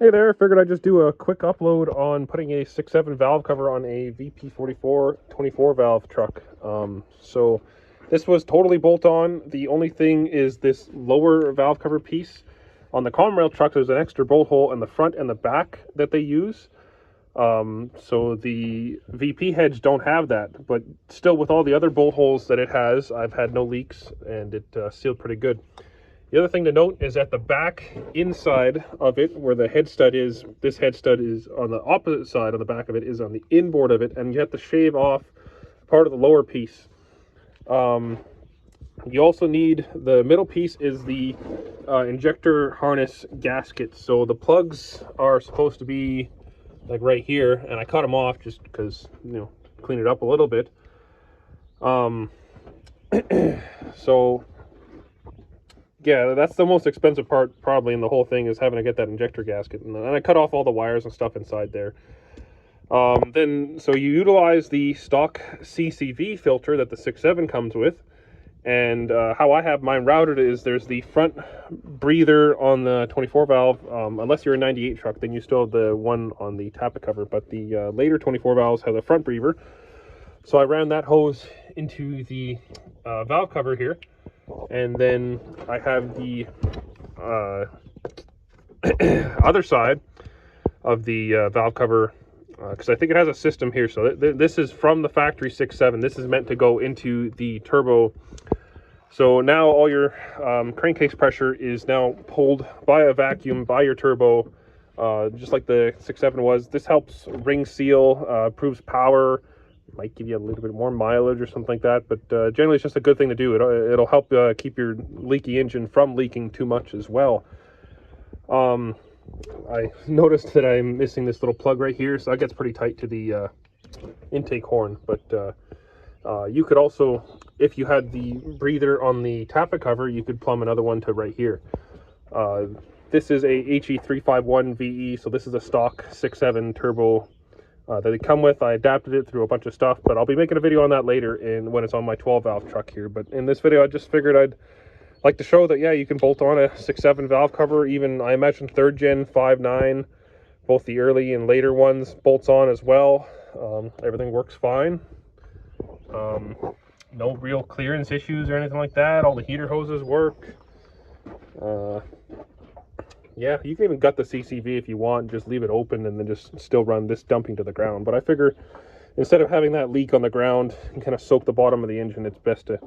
Hey there, figured I'd just do a quick upload on putting a 6.7 valve cover on a VP44 24 valve truck. So this was totally bolt on. The only thing is this lower valve cover piece. On the Commonrail truck, there's an extra bolt hole in the front and the back that they use. So the VP heads don't have that, but still with all the other bolt holes that it has, I've had no leaks and it sealed pretty good. The other thing to note is at the back inside of it, where the head stud is, this head stud is on the opposite side of the back of it, is on the inboard of it, and you have to shave off part of the lower piece. You also need, the middle piece is the injector harness gasket. So the plugs are supposed to be like right here, and I cut them off just because, you know, clean it up a little bit. So yeah, that's the most expensive part probably in the whole thing, is having to get that injector gasket. And I cut off all the wires and stuff inside there. So you utilize the stock CCV filter that the 6.7 comes with. And how I have mine routed is there's the front breather on the 24 valve. Unless you're a 98 truck, then you still have the one on the tappet cover. But the later 24 valves have the front breather. So I ran that hose into the valve cover here. And then I have the other side of the valve cover, because I think it has a system here. So this is from the factory 6.7. This is meant to go into the turbo. So now all your crankcase pressure is now pulled by a vacuum by your turbo, just like the 6.7 was. This helps ring seal, improves power. Might give you a little bit more mileage or something like that, but generally it's just a good thing to do. It'll help keep your leaky engine from leaking too much as well. I noticed that I'm missing this little plug right here, so that gets pretty tight to the intake horn. But you could also, if you had the breather on the tappet cover, you could plumb another one to right here. This is a HE351 VE, so this is a stock 6.7 turbo that they come with. I adapted it through a bunch of stuff, but I'll be making a video on that later when it's on my 12 valve truck here. But in this video, I just figured I'd like to show that, yeah, you can bolt on a 6.7 valve cover. Even, I imagine, 3rd gen 5.9, both the early and later ones, bolts on as well. Everything works fine. No real clearance issues or anything like that. All the heater hoses work. Yeah, you can even gut the CCV if you want, just leave it open and then just still run this dumping to the ground. But I figure instead of having that leak on the ground and kind of soak the bottom of the engine, it's best to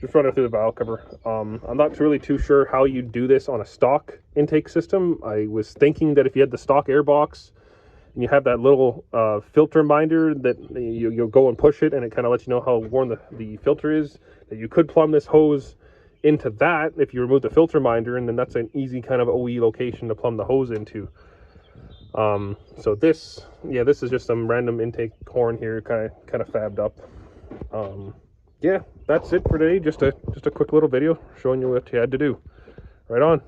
just run it through the valve cover. I'm not really too sure how you do this on a stock intake system. I was thinking that if you had the stock air box and you have that little filter minder that you'll go and push it and it kind of lets you know how worn the filter is, that you could plumb this hose into that if you remove the filter minder, and then that's an easy kind of OE location to plumb the hose into. So this is just some random intake horn here, kind of fabbed up. Yeah, that's it for today. Just a quick little video showing you what you had to do. Right on.